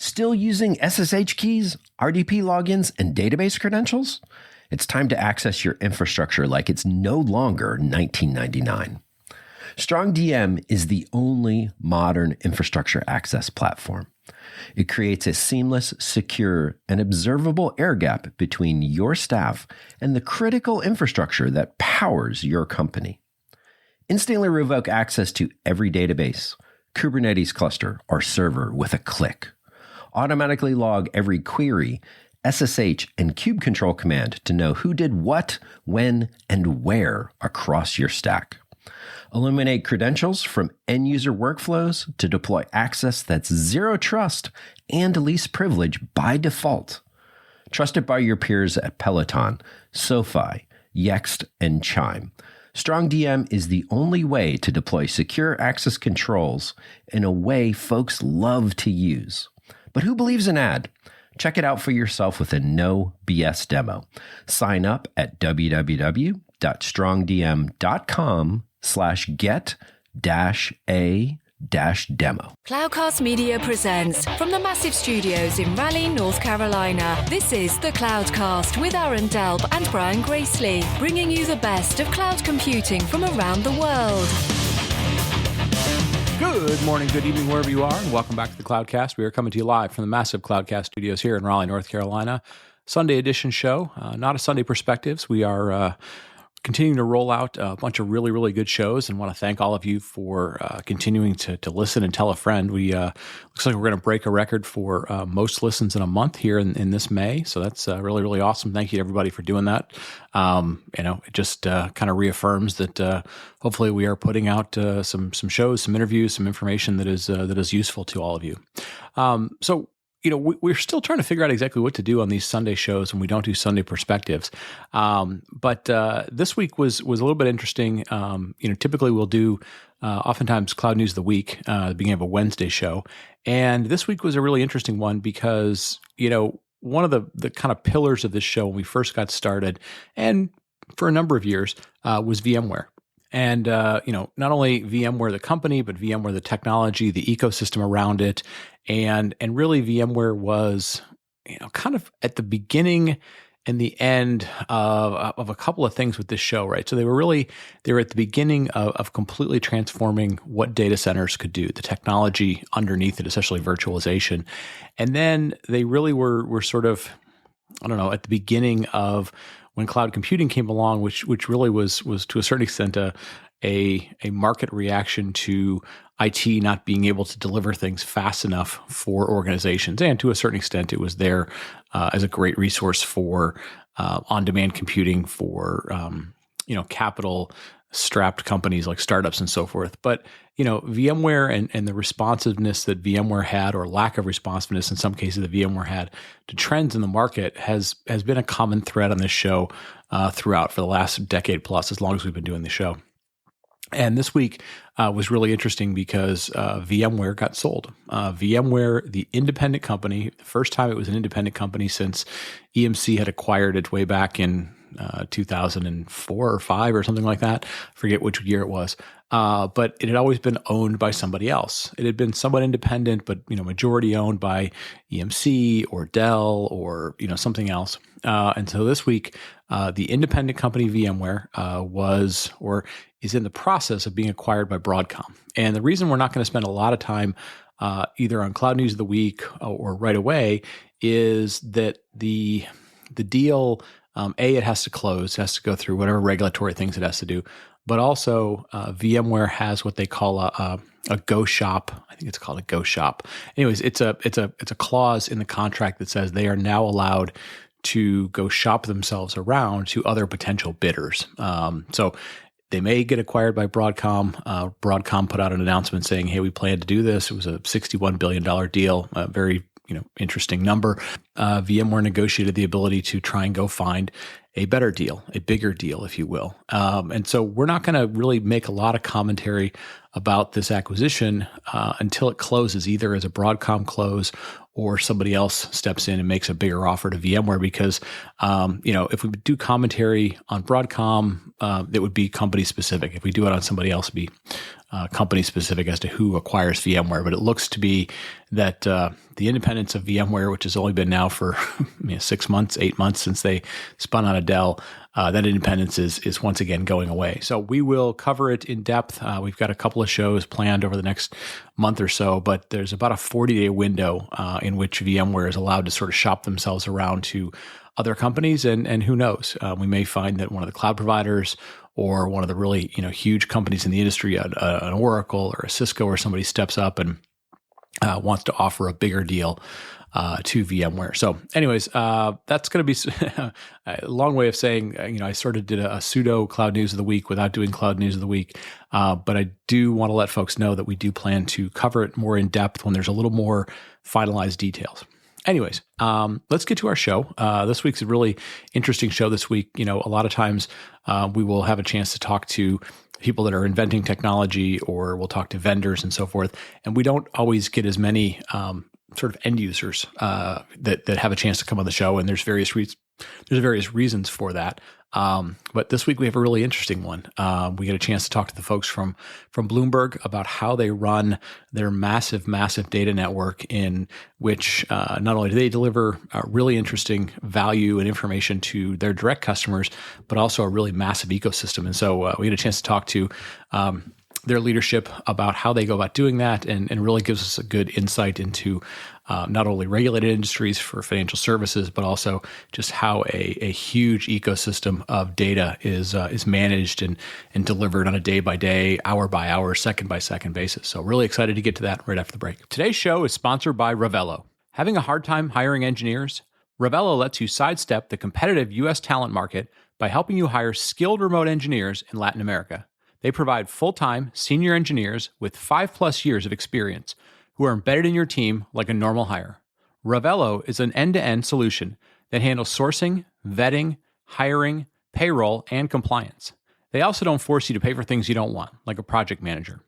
Still using SSH keys, RDP logins, and database credentials? It's time to access your infrastructure like it's no longer 1999. StrongDM is the only modern infrastructure access platform. It creates a seamless, secure, and observable air gap between your staff and the critical infrastructure that powers your company. Instantly revoke access to every database, Kubernetes cluster, or server with a click. Automatically log every query, SSH, and kube control command to know who did what, when, and where across your stack. Eliminate credentials from end-user workflows to deploy access that's zero trust and least privilege by default. Trusted by your peers at Peloton, SoFi, Yext, and Chime, StrongDM is the only way to deploy secure access controls in a way folks love to use. But who believes an ad? Check it out for yourself with a no BS demo. Sign up at www.strongdm.com/get-a-demo. Cloudcast Media presents from the massive studios in Raleigh, North Carolina. This is the Cloudcast with Aaron Delp and Brian Gracely, bringing you the best of cloud computing from around the world. Good morning, good evening, wherever you are, and welcome back to the Cloudcast. We are coming to you live from the massive Cloudcast studios here in Raleigh, North Carolina. Sunday edition show, not a Sunday Perspectives. We are continuing to roll out a bunch of really, really good shows, and want to thank all of you for continuing to listen and tell a friend. We looks like we're going to break a record for most listens in a month here in this May, so that's really, really awesome. Thank you to everybody for doing that. It just kind of reaffirms that hopefully we are putting out some shows, some interviews, some information that is useful to all of you. We're still trying to figure out exactly what to do on these Sunday shows when we don't do Sunday Perspectives. But this week was a little bit interesting. Typically we'll do oftentimes Cloud News of the Week, the beginning of a Wednesday show. And this week was a really interesting one because, one of the kind of pillars of this show when we first got started, and for a number of years, was VMware. And, not only VMware the company, but VMware the technology, the ecosystem around it. And really VMware was, kind of at the beginning and the end of a couple of things with this show, right? So they were at the beginning of completely transforming what data centers could do, the technology underneath it, especially virtualization. And then they really were sort of, at the beginning of when cloud computing came along, which really was to a certain extent a market reaction to IT not being able to deliver things fast enough for organizations, and to a certain extent, it was there as a great resource for on-demand computing for capital-strapped companies like startups and so forth. But VMware and the responsiveness that VMware had, or lack of responsiveness in some cases that VMware had to trends in the market, has been a common thread on this show throughout for the last decade plus, as long as we've been doing the show. And this week was really interesting because VMware got sold. VMware, the independent company, the first time it was an independent company since EMC had acquired it way back in 2004 or 5 or something like that. I forget which year it was. But it had always been owned by somebody else. It had been somewhat independent, but majority owned by EMC or Dell or something else. And so this week, the independent company VMware is in the process of being acquired by Broadcom. And the reason we're not going to spend a lot of time either on Cloud News of the Week or right away is that the deal, it has to close, has to go through whatever regulatory things it has to do. But also, VMware has what they call a go shop. I think it's called a go shop. Anyways, it's a clause in the contract that says they are now allowed to go shop themselves around to other potential bidders. So they may get acquired by Broadcom. Broadcom put out an announcement saying, "Hey, we plan to do this." It was a $61 billion deal, a very interesting number. VMware negotiated the ability to try and go find a better deal, a bigger deal, if you will. And so we're not going to really make a lot of commentary about this acquisition until it closes, either as a Broadcom close or somebody else steps in and makes a bigger offer to VMware. Because, if we do commentary on Broadcom, it would be company specific. If we do it on somebody else, it'd be company specific as to who acquires VMware, but it looks to be that the independence of VMware, which has only been now for 6 months, 8 months since they spun out of Dell, that independence is once again going away. So we will cover it in depth. We've got a couple of shows planned over the next month or so, but there's about a 40-day window in which VMware is allowed to sort of shop themselves around to other companies, and who knows? We may find that one of the cloud providers or one of the really huge companies in the industry, an Oracle or a Cisco or somebody steps up and wants to offer a bigger deal to VMware. So anyways, that's going to be a long way of saying, I sort of did a pseudo cloud news of the week without doing cloud news of the week. But I do want to let folks know that we do plan to cover it more in depth when there's a little more finalized details. Anyways, let's get to our show. This week's a really interesting show this week. A lot of times we will have a chance to talk to people that are inventing technology, or we'll talk to vendors and so forth. And we don't always get as many sort of end users that have a chance to come on the show. And there's various reasons for that. But this week we have a really interesting one. We get a chance to talk to the folks from Bloomberg about how they run their massive data network, in which not only do they deliver really interesting value and information to their direct customers, but also a really massive ecosystem. And so we get a chance to talk to their leadership about how they go about doing that, and really gives us a good insight into not only regulated industries for financial services, but also just how a huge ecosystem of data is managed and delivered on a day-by-day, hour-by-hour, second-by-second basis. So really excited to get to that right after the break. Today's show is sponsored by Ravello. Having a hard time hiring engineers? Ravello lets you sidestep the competitive U.S. talent market by helping you hire skilled remote engineers in Latin America. They provide full-time senior engineers with 5+ years of experience who are embedded in your team like a normal hire. Ravello is an end-to-end solution that handles sourcing, vetting, hiring, payroll, and compliance. They also don't force you to pay for things you don't want, like a project manager.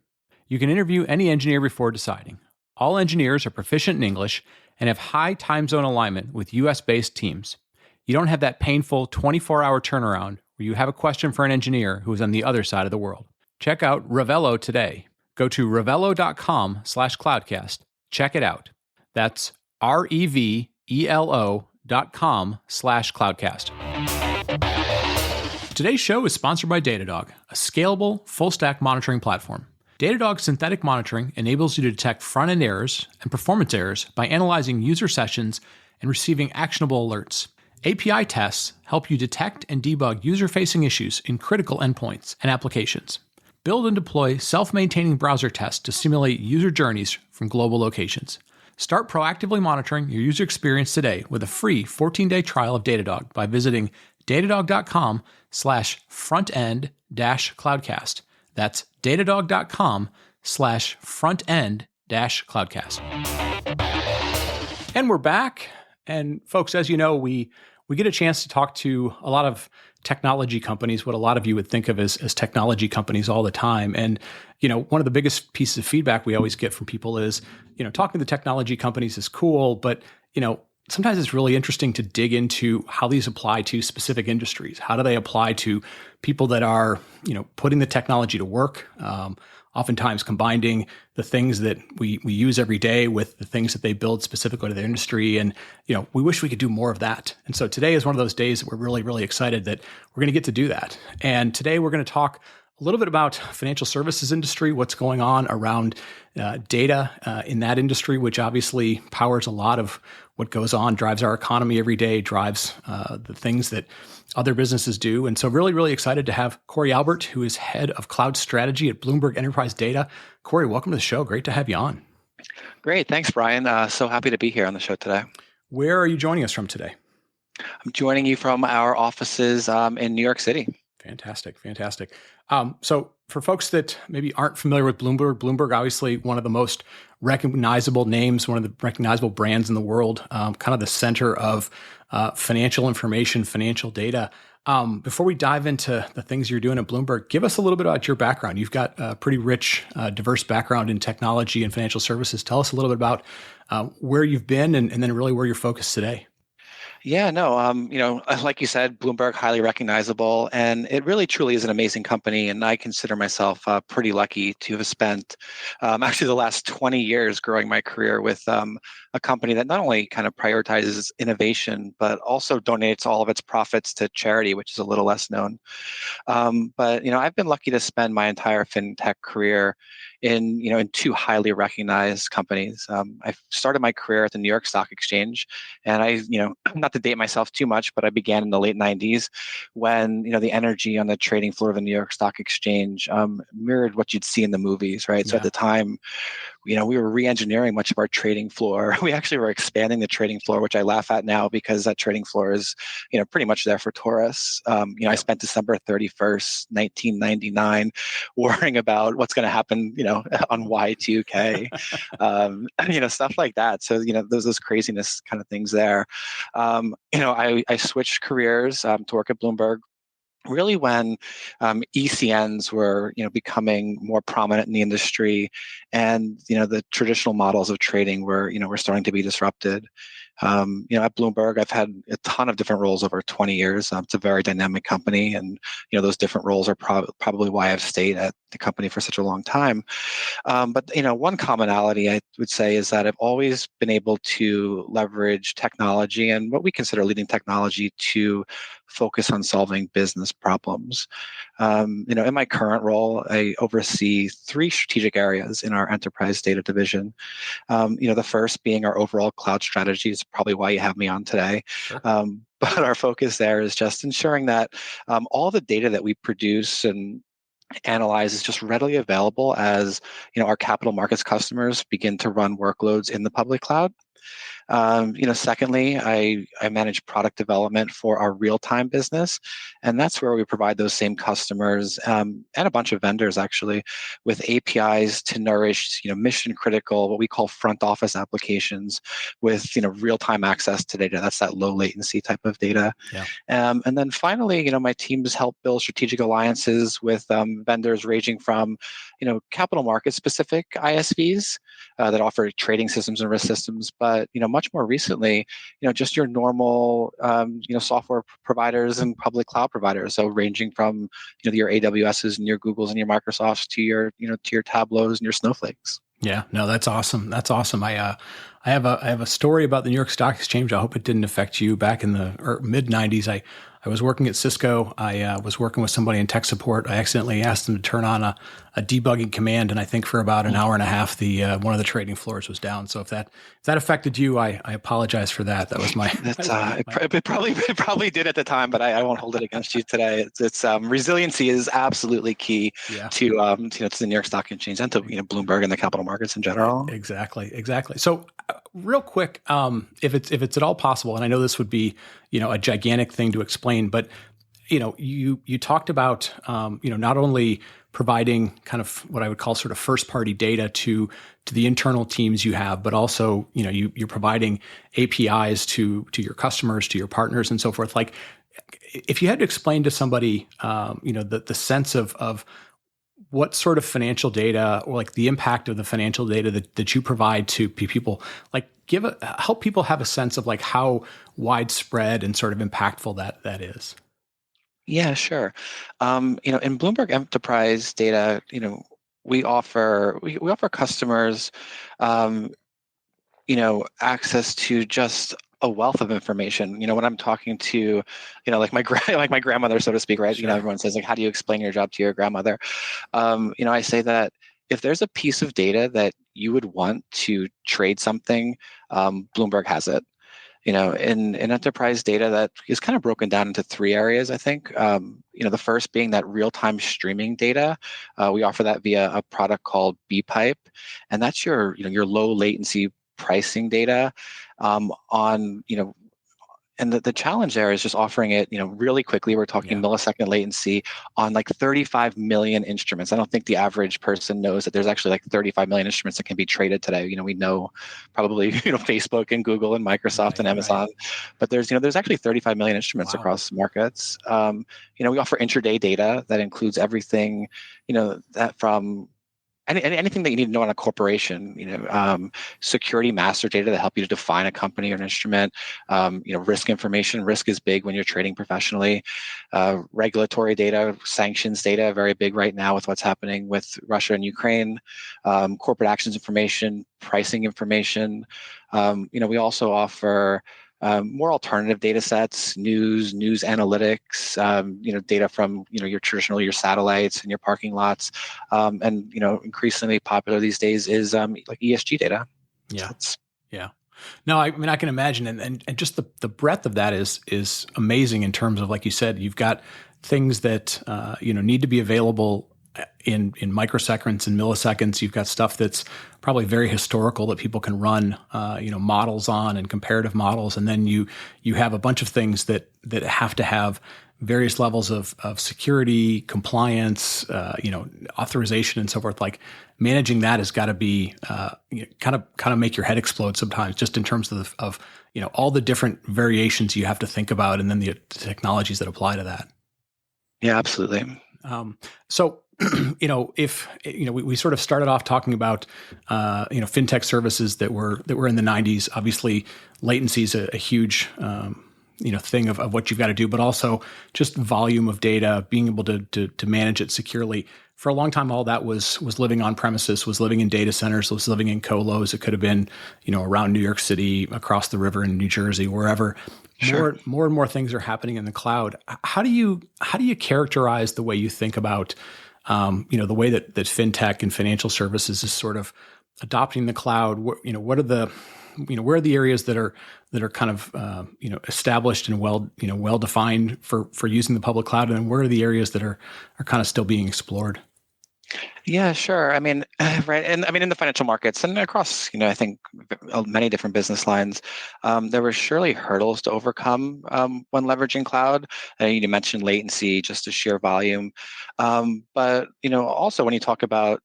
You can interview any engineer before deciding. All engineers are proficient in English and have high time zone alignment with US-based teams. You don't have that painful 24-hour turnaround where you have a question for an engineer who is on the other side of the world. Check out Ravello today. Go to ravello.com/cloudcast. Check it out. That's REVELO.com/cloudcast. Today's show is sponsored by Datadog, a scalable, full-stack monitoring platform. Datadog synthetic monitoring enables you to detect front-end errors and performance errors by analyzing user sessions and receiving actionable alerts. API tests help you detect and debug user-facing issues in critical endpoints and applications. Build and deploy self-maintaining browser tests to simulate user journeys from global locations. Start proactively monitoring your user experience today with a free 14-day trial of Datadog by visiting datadog.com/frontend-cloudcast. That's datadog.com/frontend-cloudcast. And we're back. And folks, as you know, we get a chance to talk to a lot of technology companies, what a lot of you would think of as technology companies all the time. And, one of the biggest pieces of feedback we always get from people is, talking to the technology companies is cool, but, sometimes it's really interesting to dig into how these apply to specific industries. How do they apply to people that are, putting the technology to work? Oftentimes combining the things that we use every day with the things that they build specifically to their industry. And, we wish we could do more of that. And so today is one of those days that we're really, really excited that we're going to get to do that. And today we're going to talk a little bit about financial services industry, what's going on around data in that industry, which obviously powers a lot of what goes on, drives our economy every day, drives the things that other businesses do. And so really, really excited to have Cory Albert, who is head of cloud strategy at Bloomberg Enterprise Data. Cory, welcome to the show. Great to have you on. Great. Thanks, Brian. So happy to be here on the show today. Where are you joining us from today? I'm joining you from our offices in New York City. Fantastic. So for folks that maybe aren't familiar with Bloomberg, obviously one of the most recognizable names, one of the recognizable brands in the world, kind of the center of financial information, financial data. Before we dive into the things you're doing at Bloomberg, give us a little bit about your background. You've got a pretty rich, diverse background in technology and financial services. Tell us a little bit about where you've been and then really where you're focused today. Yeah, no, like you said, Bloomberg, highly recognizable, and it really truly is an amazing company. And I consider myself pretty lucky to have spent actually the last 20 years growing my career with a company that not only kind of prioritizes innovation, but also donates all of its profits to charity, which is a little less known. But I've been lucky to spend my entire fintech career in two highly recognized companies. I started my career at the New York Stock Exchange, and not to date myself too much, but I began in the late '90s when the energy on the trading floor of the New York Stock Exchange mirrored what you'd see in the movies, right? So at the time, we were re-engineering much of our trading floor. We actually were expanding the trading floor, which I laugh at now because that trading floor is, pretty much there for tourists. I spent December 31st, 1999, worrying about what's going to happen, on Y2K, stuff like that. So, there's those craziness kind of things there. I switched careers to work at Bloomberg really when ECNs were becoming more prominent in the industry, and the traditional models of trading were starting to be disrupted. At Bloomberg, I've had a ton of different roles over 20 years. It's a very dynamic company, and those different roles are probably why I've stayed at the company for such a long time. But one commonality I would say is that I've always been able to leverage technology and what we consider leading technology to focus on solving business problems. In my current role, I oversee three strategic areas in our enterprise data division. The first being our overall cloud strategy is probably why you have me on today. Sure. But our focus there is just ensuring that all the data that we produce and analyze is just readily available as our capital markets customers begin to run workloads in the public cloud. Secondly, I manage product development for our real-time business, and that's where we provide those same customers and a bunch of vendors actually with APIs to nourish mission-critical, what we call front office applications with real-time access to data. That's that low latency type of data. Yeah. And then finally, my teams help build strategic alliances with vendors ranging from capital market specific ISVs that offer trading systems and risk systems, but much more recently, just your normal software providers and public cloud providers. So ranging from your AWSs and your Googles and your Microsofts to your to your Tableaus and your Snowflakes. Yeah, no, that's awesome. That's awesome. I have a story about the New York Stock Exchange. I hope it didn't affect you. Back in the mid '90s, I was working at Cisco. I was working with somebody in tech support. I accidentally asked them to turn on a debugging command, and I think for about an hour and a half, the one of the trading floors was down. So if that affected you, I apologize for that. That was my. It probably did at the time, but I won't hold it against you today. It's resiliency is absolutely key to the New York Stock Exchange and to Bloomberg and the capital markets in general. Exactly. So real quick, if it's at all possible, and I know this would be a gigantic thing to explain, but you talked about not only providing kind of what I would call sort of first party data to the internal teams you have, but also you're providing APIs to your customers, to your partners, and so forth. Like, if you had to explain to somebody the sense of what sort of financial data, or like the impact of the financial data that you provide to people, like help people have a sense of like how widespread and sort of impactful that is. Yeah, sure. In Bloomberg Enterprise Data, we offer customers, access to just a wealth of information. When I'm talking to, like my grandmother, so to speak, right? Sure. Everyone says like, how do you explain your job to your grandmother? I say that if there's a piece of data that you would want to trade something, Bloomberg has it. In enterprise data, that is kind of broken down into three areas, I think. The first being that real-time streaming data. We offer that via a product called BPipe, and that's your low latency pricing data and the challenge there is just offering it, really quickly. We're talking millisecond latency on like 35 million instruments. I don't think the average person knows that there's actually like 35 million instruments that can be traded today. We know probably, Facebook and Google and Microsoft and Amazon, but there's actually 35 million instruments across markets. We offer intraday data that includes everything, that from anything that you need to know on a corporation, security master data that help you to define a company or an instrument, risk information. Risk is big when you're trading professionally. Regulatory data, sanctions data, very big right now with what's happening with Russia and Ukraine. Corporate actions information, pricing information. We also offer more alternative data sets, news analytics, data from your satellites and your parking lots, and increasingly popular these days is like ESG data. Yeah, yeah. No, I mean I can imagine, and just the breadth of that is amazing in terms of, like you said, you've got things that need to be available in microseconds and milliseconds. You've got stuff that's probably very historical that people can run models on and comparative models, and then you have a bunch of things that have to have various levels of security, compliance, authorization, and so forth. Like managing that has got to be kind of make your head explode sometimes, just in terms of all the different variations you have to think about, and then the technologies that apply to that. Yeah, absolutely. So, if we sort of started off talking about fintech services that were in the 90s. Obviously, latency is a huge thing of what you've got to do, but also just volume of data, being able to manage it securely. For a long time, all that was living on premises, was living in data centers, was living in colos. It could have been around New York City, across the river in New Jersey, wherever. Sure. More and more things are happening in the cloud. How do you characterize the way you think about the way that fintech and financial services is sort of adopting the cloud? What are the where are the areas that are kind of established and well defined for using the public cloud, and where are the areas that are kind of still being explored? Yeah, sure. I mean, right. And I mean, in the financial markets and across, I think many different business lines, there were surely hurdles to overcome when leveraging cloud. You mentioned latency, just the sheer volume. But, also when you talk about,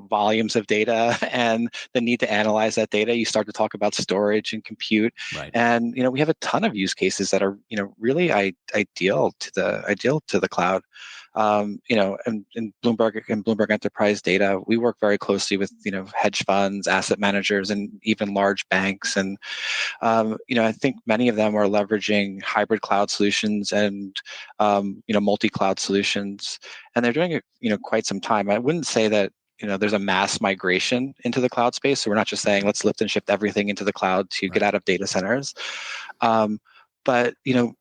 volumes of data and the need to analyze that data, you start to talk about storage and compute. Right. And, we have a ton of use cases that are, really ideal to the cloud. And in Bloomberg Enterprise Data, we work very closely with hedge funds, asset managers, and even large banks. And I think many of them are leveraging hybrid cloud solutions and multi-cloud solutions, and they're doing it quite some time. I wouldn't say that there's a mass migration into the cloud space. So we're not just saying let's lift and shift everything into the cloud to get out of data centers. But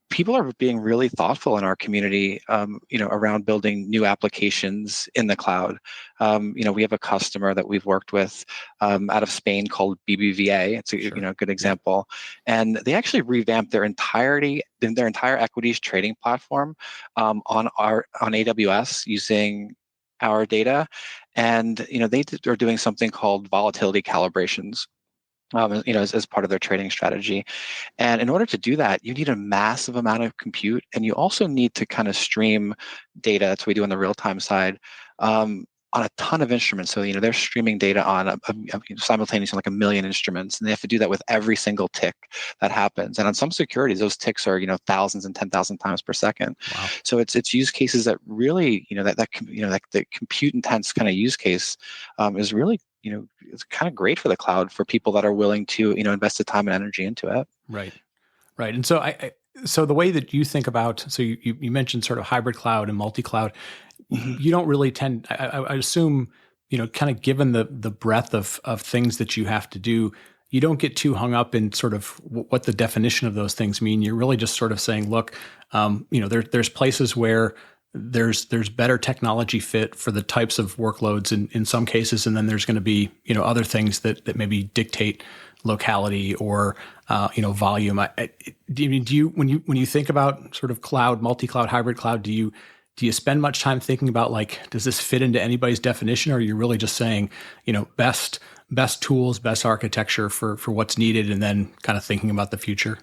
people are being really thoughtful in our community, around building new applications in the cloud. We have a customer that we've worked with out of Spain called BBVA. It's a good example, and they actually revamped their entire equities trading platform on AWS using our data, and they are doing something called volatility calibrations. As part of their trading strategy. And in order to do that, you need a massive amount of compute, and you also need to kind of stream data. That's what we do on the real-time side, on a ton of instruments. So, they're streaming data on simultaneously like 1 million instruments, and they have to do that with every single tick that happens. And on some securities, those ticks are, thousands and 10,000 times per second. Wow. So it's use cases that really, the compute intense kind of use case is really, it's kind of great for the cloud for people that are willing to, invest the time and energy into it. Right. And so so the way that you think about, so you mentioned sort of hybrid cloud and multi-cloud, you don't really tend, I assume, kind of given the breadth of things that you have to do, you don't get too hung up in sort of what the definition of those things mean. You're really just sort of saying, look, there's places where there's better technology fit for the types of workloads in some cases, and then there's going to be other things that maybe dictate locality or volume. Do you when you think about sort of cloud, multi-cloud, hybrid cloud, do you spend much time thinking about, like, does this fit into anybody's definition, or are you really just saying best tools, best architecture for what's needed, and then kind of thinking about the future?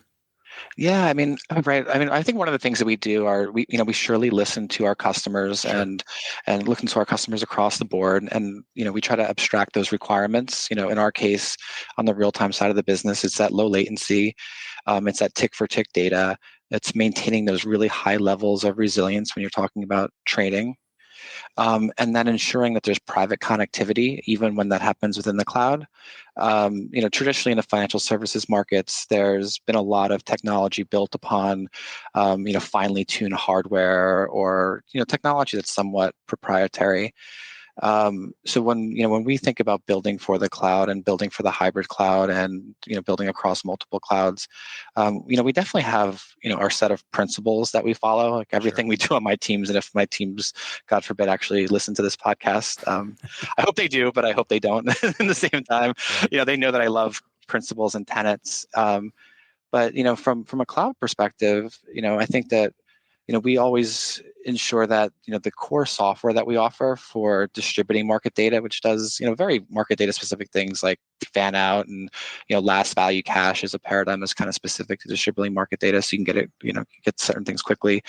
Yeah, I mean, right. I mean, I think one of the things that we do are we surely listen to our customers. Sure. and listen to our customers across the board, and we try to abstract those requirements. In our case, on the real-time side of the business, it's that low latency, it's that tick for tick data. It's maintaining those really high levels of resilience when you're talking about trading. and then ensuring that there's private connectivity, even when that happens within the cloud. Traditionally in the financial services markets, there's been a lot of technology built upon, finely tuned hardware or, technology that's somewhat proprietary. So when we think about building for the cloud and building for the hybrid cloud and building across multiple clouds, we definitely have our set of principles that we follow. Like everything we do on my teams, and if my teams, God forbid, actually listen to this podcast, I hope they do, but I hope they don't. In the same time, they know that I love principles and tenets. But from a cloud perspective, I think that we always ensure that the core software that we offer for distributing market data, which does very market data specific things like fan out and last value cache is a paradigm that's kind of specific to distributing market data, so you can get it get certain things quickly.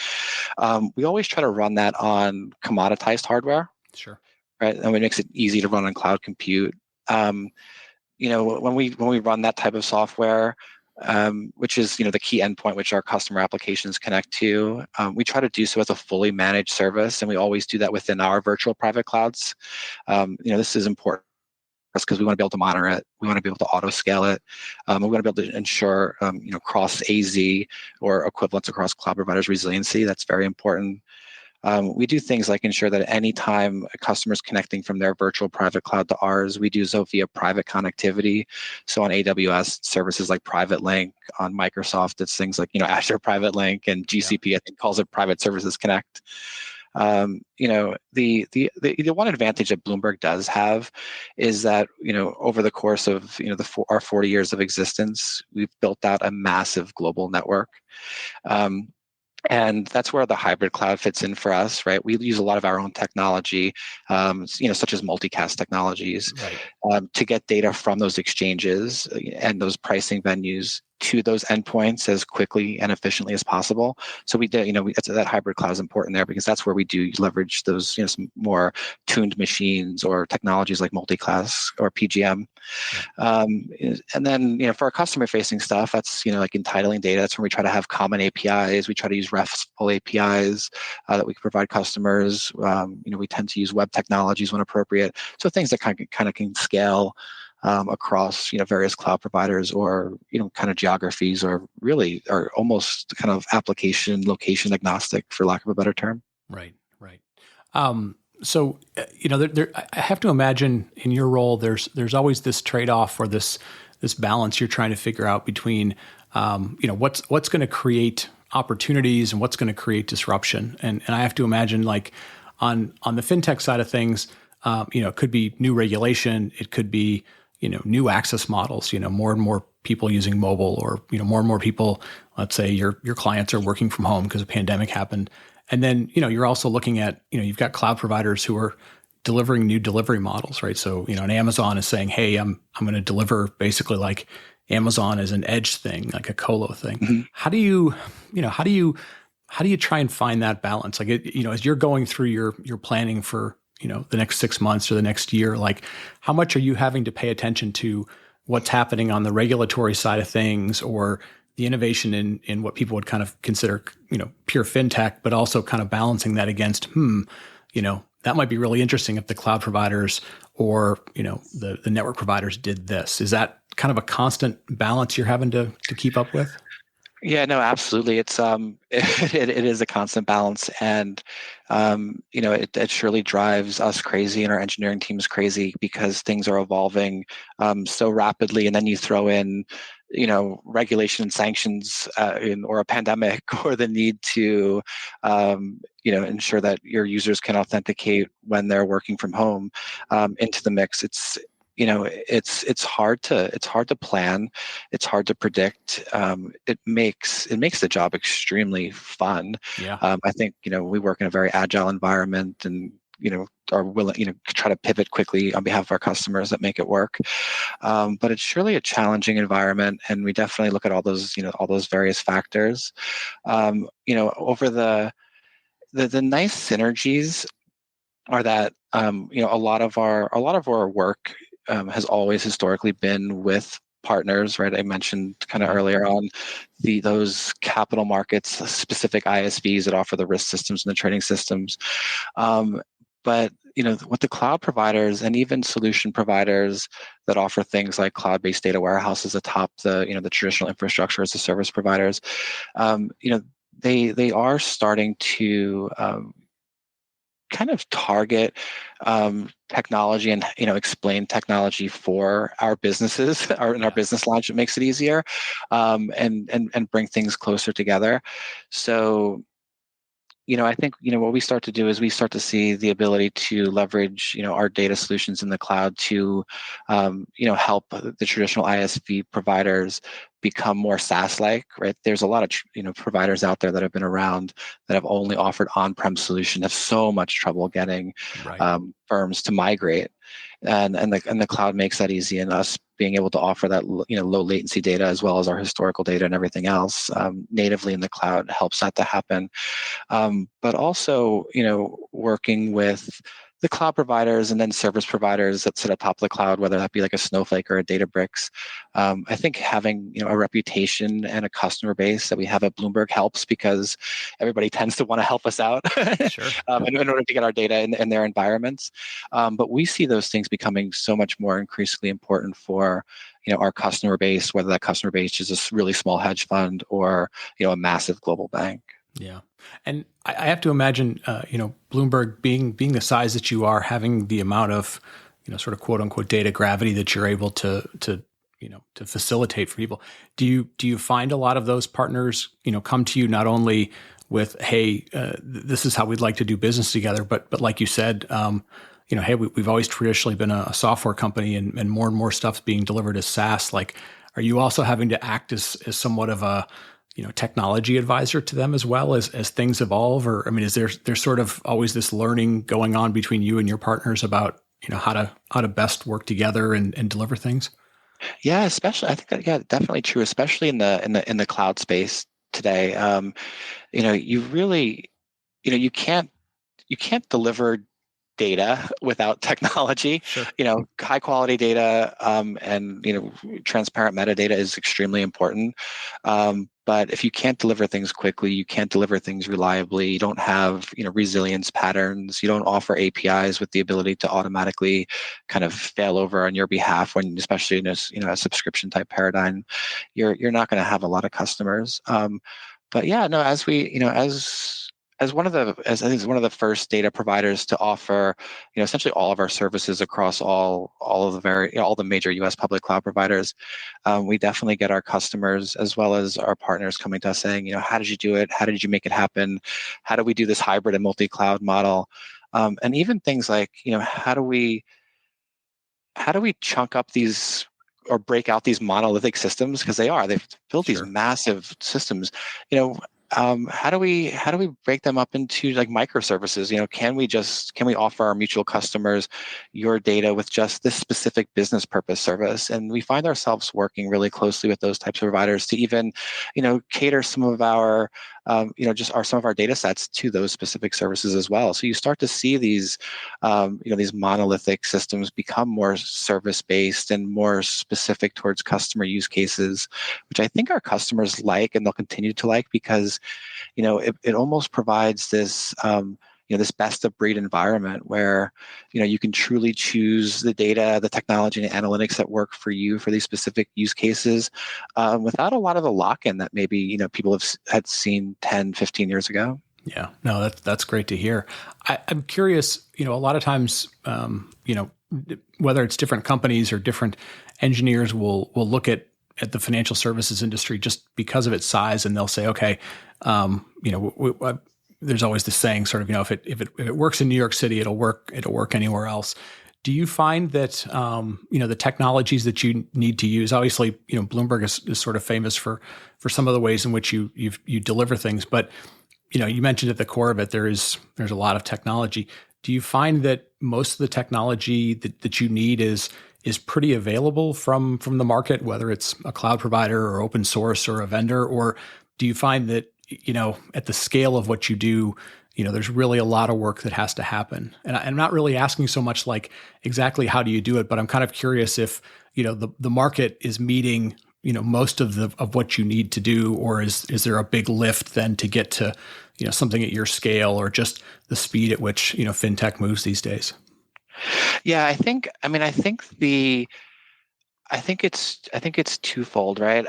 We always try to run that on commoditized hardware. Sure. Right, and it makes it easy to run on cloud compute. When we run that type of software, which is the key endpoint which our customer applications connect to, we try to do so as a fully managed service, and we always do that within our virtual private clouds. This is important because we want to be able to monitor it, we want to be able to auto scale it, we want to be able to ensure cross AZ or equivalents across cloud providers resiliency. That's very important. We do things like ensure that any time a customer is connecting from their virtual private cloud to ours, we do so via private connectivity. So on AWS, services like Private Link. On Microsoft, it's things like Azure Private Link, and GCP I think calls it Private Services Connect. The one advantage that Bloomberg does have is that over the course of our 40 years of existence, we've built out a massive global network. And that's where the hybrid cloud fits in for us, right? We use a lot of our own technology, such as multicast technologies, to get data from those exchanges and those pricing venues to those endpoints as quickly and efficiently as possible. So we do, that hybrid cloud is important there because that's where we do leverage those, some more tuned machines or technologies like multiclass or PGM. And then, for our customer facing stuff, that's, like entitling data. That's when we try to have common APIs. We try to use RESTful APIs that we can provide customers. We tend to use web technologies when appropriate. So things that kind of can scale across various cloud providers or kind of geographies, or really are almost kind of application location agnostic, for lack of a better term. Right. So there, I have to imagine in your role there's always this trade-off or this balance you're trying to figure out between what's going to create opportunities and what's going to create disruption. And I have to imagine, like on the fintech side of things, it could be new regulation, it could be new access models, more and more people using mobile, or, more and more people, let's say your clients are working from home because a pandemic happened. And then, you're also looking at, you've got cloud providers who are delivering new delivery models, right? So, an Amazon is saying, hey, I'm going to deliver basically like Amazon as an edge thing, like a colo thing. Mm-hmm. How do you try and find that balance? Like, as you're going through your planning for, the next 6 months or the next year, like how much are you having to pay attention to what's happening on the regulatory side of things, or the innovation in what people would kind of consider, pure fintech, but also kind of balancing that against, that might be really interesting if the cloud providers or, the network providers did this. Is that kind of a constant balance you're having to keep up with? Yeah, no, absolutely. It's it is a constant balance, and it surely drives us crazy and our engineering teams crazy because things are evolving so rapidly, and then you throw in regulation and sanctions or a pandemic, or the need to ensure that your users can authenticate when they're working from home into the mix. It's hard to plan. It's hard to predict. It makes the job extremely fun. Yeah. I think we work in a very agile environment, and are willing try to pivot quickly on behalf of our customers that make it work. But it's surely a challenging environment, and we definitely look at all those various factors. Over the nice synergies are that a lot of our work has always historically been with partners, right? I mentioned kind of earlier on those capital markets specific ISVs that offer the risk systems and the trading systems. But what the cloud providers and even solution providers that offer things like cloud-based data warehouses atop the traditional infrastructure as a service providers, they are starting to kind of target technology and explain technology for our businesses or in our business launch. It makes it easier, and bring things closer together. So I think what we start to do is we start to see the ability to leverage our data solutions in the cloud to help the traditional ISV providers become more SaaS-like. Right? There's a lot of providers out there that have been around that have only offered on-prem solution, have so much trouble getting firms to migrate, and the cloud makes that easy. And us being able to offer that low latency data as well as our historical data and everything else natively in the cloud helps that to happen. But also, working with the cloud providers and then service providers that sit atop the cloud, whether that be like a Snowflake or a Databricks. I think having a reputation and a customer base that we have at Bloomberg helps, because everybody tends to want to help us out Sure. in order to get our data in their environments. But we see those things becoming so much more increasingly important for our customer base, whether that customer base is a really small hedge fund or a massive global bank. Yeah. And I have to imagine, Bloomberg being the size that you are, having the amount of, sort of quote unquote data gravity that you're able to facilitate for people. Do you find a lot of those partners, come to you not only with, hey, this is how we'd like to do business together, but like you said, hey, we've always traditionally been a software company, and more stuff's being delivered as SaaS. Like, are you also having to act as somewhat of a technology advisor to them as well as things evolve? Or, I mean, is there's sort of always this learning going on between you and your partners about, how to best work together and deliver things? Yeah, especially, I think that, definitely true, especially in the cloud space today. You really, you can't deliver data without technology. Sure. High quality data, and transparent metadata is extremely important. But if you can't deliver things quickly, you can't deliver things reliably, you don't have resilience patterns, you don't offer APIs with the ability to automatically kind of fail over on your behalf, when especially in a subscription type paradigm, you're not going to have a lot of customers. But yeah, no, as we as I think it's one of the first data providers to offer, essentially all of our services across all the major U.S. public cloud providers, we definitely get our customers as well as our partners coming to us saying, how did you do it? How did you make it happen? How do we do this hybrid and multi-cloud model? And even things like, how do we chunk up these or break out these monolithic systems, because they've built these massive systems. How do we break them up into like microservices? Can we offer our mutual customers your data with just this specific business purpose service? And we find ourselves working really closely with those types of providers to even, cater some of our, some of our data sets to those specific services as well. So you start to see these, these monolithic systems become more service based and more specific towards customer use cases, which I think our customers like and they'll continue to like, because it almost provides this this best of breed environment where you can truly choose the data, the technology, and analytics that work for you for these specific use cases, without a lot of the lock-in that maybe people had seen 10, 15 years ago. Yeah, no, that's great to hear. I'm curious, a lot of times, whether it's different companies or different engineers will look at the financial services industry just because of its size, and they'll say, okay, there's always this saying, sort of, if it works in New York City, it'll work anywhere else. Do you find that the technologies that you need to use? Obviously, Bloomberg is sort of famous for some of the ways in which you deliver things, but you mentioned at the core of it there's a lot of technology. Do you find that most of the technology that you need is pretty available from the market, whether it's a cloud provider or open source or a vendor? Or do you find that, at the scale of what you do, there's really a lot of work that has to happen? And I'm not really asking so much like exactly how do you do it, but I'm kind of curious if, the market is meeting, most of what you need to do, or is there a big lift then to get to something at your scale, or just the speed at which fintech moves these days? Yeah, I think it's twofold, right?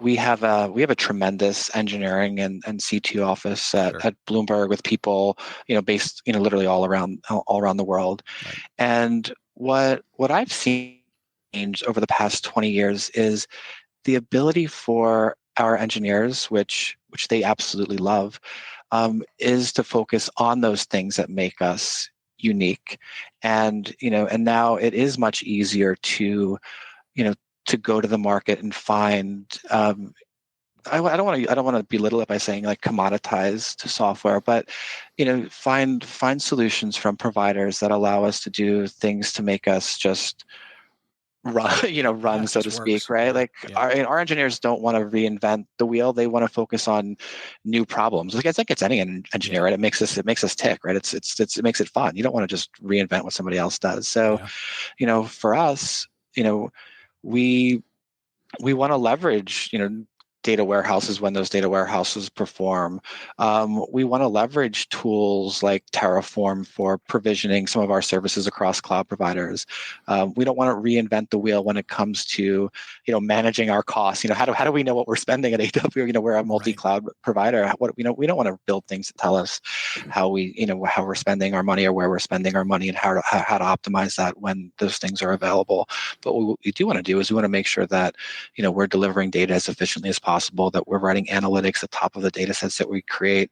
We have a tremendous engineering and CTO office at Bloomberg with people, based, literally all around the world. Right. And what I've seen change over the past 20 years is the ability for our engineers, which they absolutely love, is to focus on those things that make us unique. And now it is much easier to to go to the market and find. I don't want to belittle it by saying like commoditized software, but find solutions from providers that allow us to do things to make us just run, so to speak, right? Like our engineers don't want to reinvent the wheel. They want to focus on new problems. Like I think it's any engineer, right? It makes us tick, right? It makes it fun. You don't want to just reinvent what somebody else does. So, for us, we want to leverage, data warehouses when those data warehouses perform. We want to leverage tools like Terraform for provisioning some of our services across cloud providers. We don't want to reinvent the wheel when it comes to, managing our costs. How do we know what we're spending at AWS? We're a multi-cloud provider. We don't want to build things that tell us how we're spending our money or where we're spending our money and how to optimize that when those things are available. But what we do want to do is we want to make sure that, we're delivering data as efficiently as possible, that we're writing analytics at top of the data sets that we create,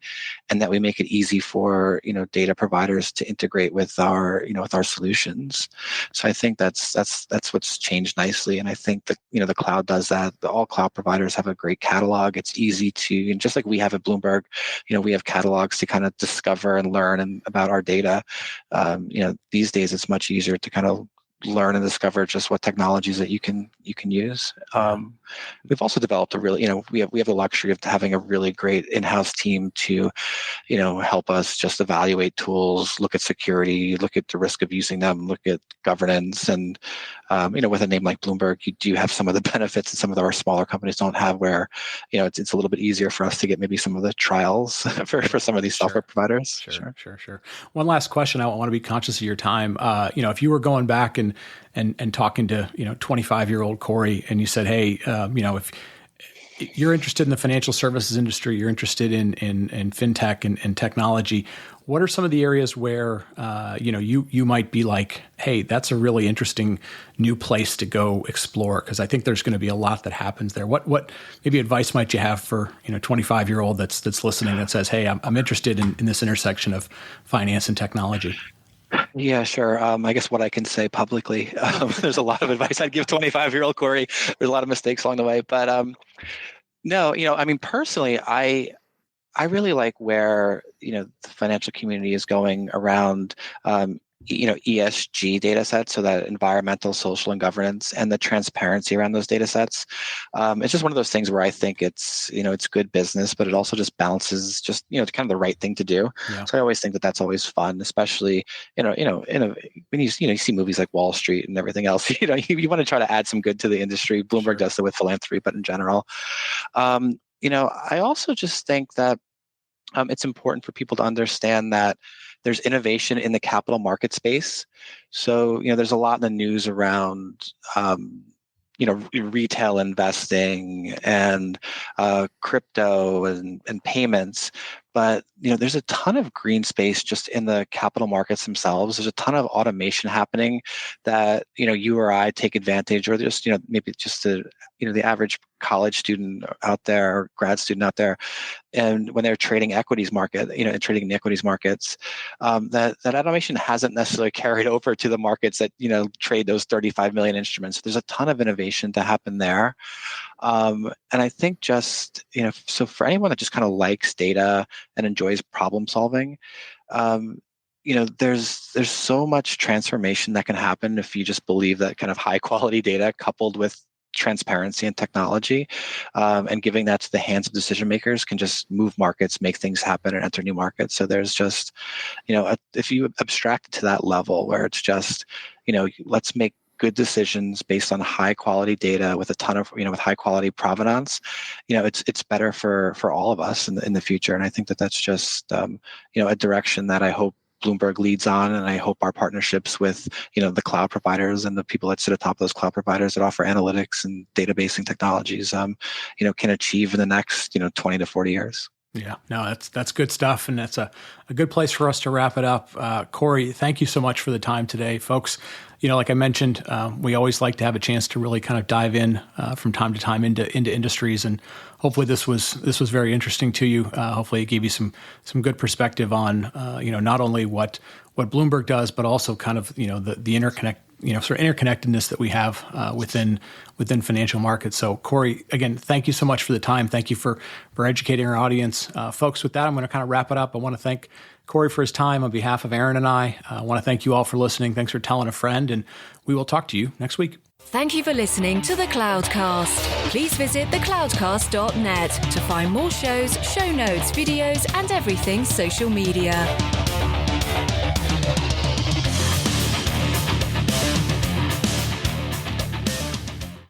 and that we make it easy for data providers to integrate with our solutions. So I think that's what's changed nicely, and I think that the cloud does that. All cloud providers have a great catalog. It's easy to, and just like we have at Bloomberg, we have catalogs to kind of discover and learn about our data. These days it's much easier to kind of learn and discover just what technologies that you can use. We've also developed a really, we have the luxury of having a really great in-house team to, help us just evaluate tools, look at security, look at the risk of using them, look at governance. And, with a name like Bloomberg, you do have some of the benefits that some of our smaller companies don't have, where, it's a little bit easier for us to get maybe some of the trials for some of these software providers. Sure. One last question. I want to be conscious of your time. If you were going back and talking to 25-year-old Cory, and you said, hey, if you're interested in the financial services industry, you're interested in fintech and technology, what are some of the areas where you might be like, hey, that's a really interesting new place to go explore? Because I think there's going to be a lot that happens there. What maybe advice might you have for 25-year-old that's listening that says, hey, I'm interested in this intersection of finance and technology? Yeah, sure. I guess what I can say publicly, there's a lot of advice I'd give 25-year-old Cory. There's a lot of mistakes along the way, but no, personally, I really like where, the financial community is going around, ESG data sets, so that environmental, social, and governance, and the transparency around those data sets. It's just one of those things where I think it's good business, but it also just balances just, kind of the right thing to do. Yeah. So I always think that that's always fun, especially, when you see movies like Wall Street and everything else, you want to try to add some good to the industry. Bloomberg does it with philanthropy, but in general, I also just think that it's important for people to understand that there's innovation in the capital market space. So, there's a lot in the news around, retail investing and crypto and payments. But, there's a ton of green space just in the capital markets themselves. There's a ton of automation happening that, you or I take advantage, or just, maybe just the average college student out there, or grad student out there, and when they're trading equities market, trading in the equities markets, that automation hasn't necessarily carried over to the markets that, trade those 35 million instruments. There's a ton of innovation to happen there. And I think just, so for anyone that just kind of likes data and enjoys problem solving, there's so much transformation that can happen if you just believe that kind of high quality data coupled with transparency and technology, and giving that to the hands of decision makers can just move markets, make things happen, and enter new markets. So there's just, if you abstract it to that level where it's just, let's make good decisions based on high quality data with a ton of, with high quality provenance, it's better for all of us in the future. And I think that's just, a direction that I hope Bloomberg leads on, and I hope our partnerships with the cloud providers and the people that sit atop those cloud providers that offer analytics and databasing technologies, can achieve in the next 20 to 40 years. Yeah, no, that's good stuff, and that's a good place for us to wrap it up. Cory, thank you so much for the time today, folks. Like I mentioned, we always like to have a chance to really kind of dive in from time to time into industries, and hopefully this was very interesting to you. Hopefully it gave you some good perspective on not only what Bloomberg does, but also kind of the interconnect. Sort of interconnectedness that we have within financial markets. So, Cory, again, thank you so much for the time. Thank you for educating our audience. Folks, with that, I'm going to kind of wrap it up. I want to thank Cory for his time on behalf of Aaron and I. I want to thank you all for listening. Thanks for telling a friend, and we will talk to you next week. Thank you for listening to The Cloudcast. Please visit thecloudcast.net to find more shows, show notes, videos, and everything social media.